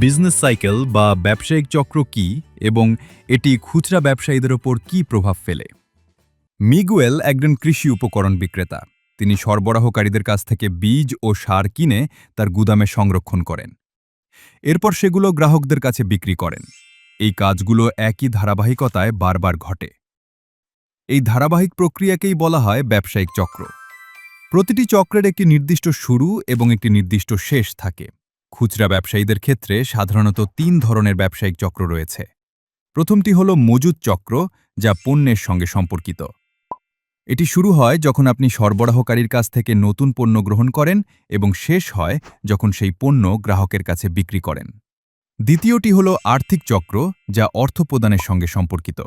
Business cycle বা ব্যবসায়িক চক্র কি এবং এটি খুচরা ব্যবসায়ীদের ওপর কী প্রভাব ফেলে? মিগুয়েল একজন কৃষি উপকরণ বিক্রেতা। তিনি সরবরাহকারীদের কাছ থেকে বীজ ও সার কিনে তার গুদামে সংরক্ষণ করেন। এরপর সেগুলো গ্রাহকদের কাছে বিক্রি করেন। এই কাজগুলো একই ধারাবাহিকতায় বারবার ঘটে। এই ধারাবাহিক প্রক্রিয়াকেই বলা হয় ব্যবসায়িক চক্র। প্রতিটি চক্রের একটি নির্দিষ্ট শুরু এবং একটি নির্দিষ্ট শেষ থাকে। খুচরা ব্যবসায়ীদের ক্ষেত্রে সাধারণত ৩ ধরনের ব্যবসায়িক চক্র রয়েছে। প্রথমটি হল মজুত চক্র, যা পণ্যের সঙ্গে সম্পর্কিত। এটি শুরু হয় যখন আপনি সরবরাহকারীর কাছ থেকে নতুন পণ্য গ্রহণ করেন এবং শেষ হয় যখন সেই পণ্য গ্রাহকের কাছে বিক্রি করেন। দ্বিতীয়টি হল আর্থিক চক্র, যা অর্থ প্রদানের সঙ্গে সম্পর্কিত।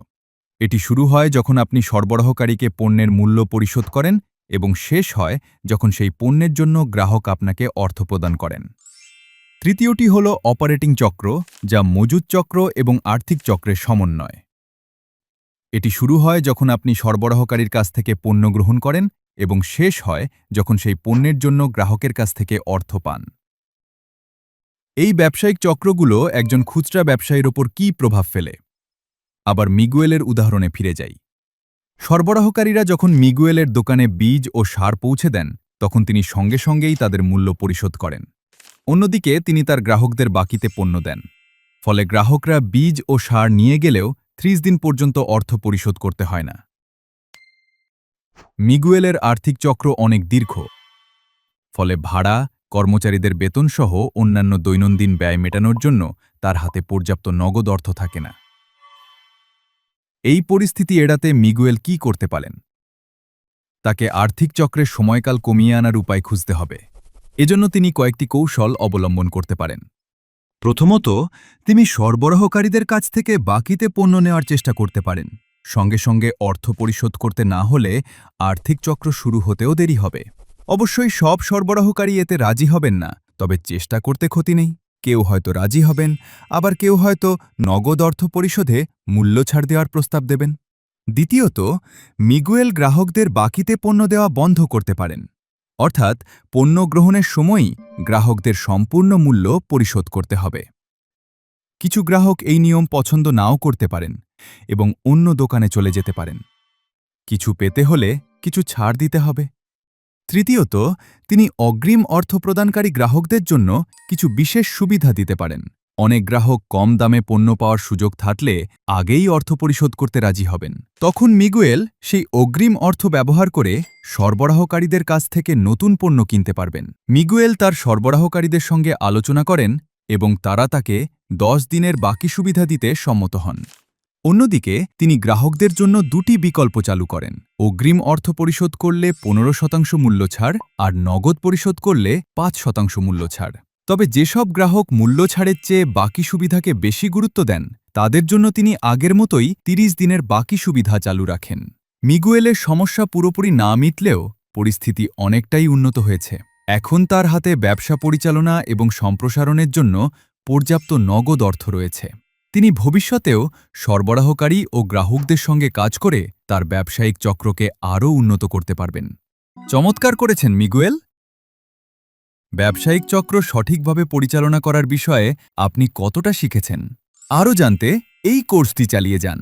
এটি শুরু হয় যখন আপনি সরবরাহকারীকে পণ্যের মূল্য পরিশোধ করেন এবং শেষ হয় যখন সেই পণ্যের জন্য গ্রাহক আপনাকে অর্থ প্রদান করেন। তৃতীয়টি হল অপারেটিং চক্র, যা মজুত চক্র এবং আর্থিক চক্রের সমন্বয়। এটি শুরু হয় যখন আপনি সরবরাহকারীর কাছ থেকে পণ্য গ্রহণ করেন এবং শেষ হয় যখন সেই পণ্যের জন্য গ্রাহকের কাছ থেকে অর্থ পান। এই ব্যবসায়িক চক্রগুলো একজন খুচরা ব্যবসায়ীর ওপর কী প্রভাব ফেলে? আবার মিগুয়েলের উদাহরণে ফিরে যাই। সরবরাহকারীরা যখন মিগুয়েলের দোকানে বীজ ও সার পৌঁছে দেন, তখন তিনি সঙ্গে সঙ্গেই তাদের মূল্য পরিশোধ করেন। অন্যদিকে তিনি তার গ্রাহকদের বাকিতে পণ্য দেন। ফলে গ্রাহকরা বীজ ও সার নিয়ে গেলেও ৩০ দিন পর্যন্ত অর্থ পরিশোধ করতে হয় না। মিগুয়েলের আর্থিক চক্র অনেক দীর্ঘ। ফলে ভাড়া, কর্মচারীদের বেতনসহ অন্যান্য দৈনন্দিন ব্যয় মেটানোর জন্য তার হাতে পর্যাপ্ত নগদ অর্থ থাকে না। এই পরিস্থিতি এড়াতে মিগুয়েল কি করতে পারেন? তাকে আর্থিক চক্রের সময়কাল কমিয়ে আনার উপায় খুঁজতে হবে। এজন্য তিনি কয়েকটি কৌশল অবলম্বন করতে পারেন। প্রথমত, তিনি সরবরাহকারীদের কাছ থেকে বাকিতে পণ্য নেওয়ার চেষ্টা করতে পারেন। সঙ্গে সঙ্গে অর্থ পরিশোধ করতে না হলে আর্থিক চক্র শুরু হতেও দেরি হবে। অবশ্যই সব সরবরাহকারী এতে রাজি হবেন না, তবে চেষ্টা করতে ক্ষতি নেই। কেউ হয়তো রাজি হবেন, আবার কেউ হয়তো নগদ অর্থ পরিশোধে মূল্য ছাড় দেওয়ার প্রস্তাব দেবেন। দ্বিতীয়ত, মিগুয়েল গ্রাহকদের বাকিতে পণ্য দেওয়া বন্ধ করতে পারেন। অর্থাৎ পণ্য গ্রহণের সময়ই গ্রাহকদের সম্পূর্ণ মূল্য পরিশোধ করতে হবে। কিছু গ্রাহক এই নিয়ম পছন্দ নাও করতে পারেন এবং অন্য দোকানে চলে যেতে পারেন। কিছু পেতে হলে কিছু ছাড় দিতে হবে। তৃতীয়ত, তিনি অগ্রিম অর্থ প্রদানকারী গ্রাহকদের জন্য কিছু বিশেষ সুবিধা দিতে পারেন। অনেক গ্রাহক কম দামে পণ্য পাওয়ার সুযোগ থাকলে আগেই অর্থ পরিশোধ করতে রাজি হবেন। তখন মিগুয়েল সেই অগ্রিম অর্থ ব্যবহার করে সরবরাহকারীদের কাছ থেকে নতুন পণ্য কিনতে পারবেন। মিগুয়েল তার সরবরাহকারীদের সঙ্গে আলোচনা করেন এবং তারা তাকে 10 দিনের বাকি সুবিধা দিতে সম্মত হন। অন্যদিকে তিনি গ্রাহকদের জন্য 2টি বিকল্প চালু করেন। অগ্রিম অর্থ পরিশোধ করলে 15% মূল্য ছাড় আর নগদ পরিশোধ করলে 5% মূল্য ছাড়। তবে যেসব গ্রাহক মূল্য ছাড়ের চেয়ে বাকি সুবিধাকে বেশি গুরুত্ব দেন, তাদের জন্য তিনি আগের মতোই 30 দিনের বাকি সুবিধা চালু রাখেন। মিগুয়েলের সমস্যা পুরোপুরি না মিটলেও পরিস্থিতি অনেকটাই উন্নত হয়েছে। এখন তার হাতে ব্যবসা পরিচালনা এবং সম্প্রসারণের জন্য পর্যাপ্ত নগদ অর্থ রয়েছে। তিনি ভবিষ্যতেও সরবরাহকারী ও গ্রাহকদের সঙ্গে কাজ করে তার ব্যবসায়িক চক্রকে আরও উন্নত করতে পারবেন। চমৎকার করেছেন মিগুয়েল! ব্যবসায়িক চক্র সঠিকভাবে পরিচালনা করার বিষয়ে আপনি কতটা শিখেছেন? আরও জানতে এই কোর্সটি চালিয়ে যান।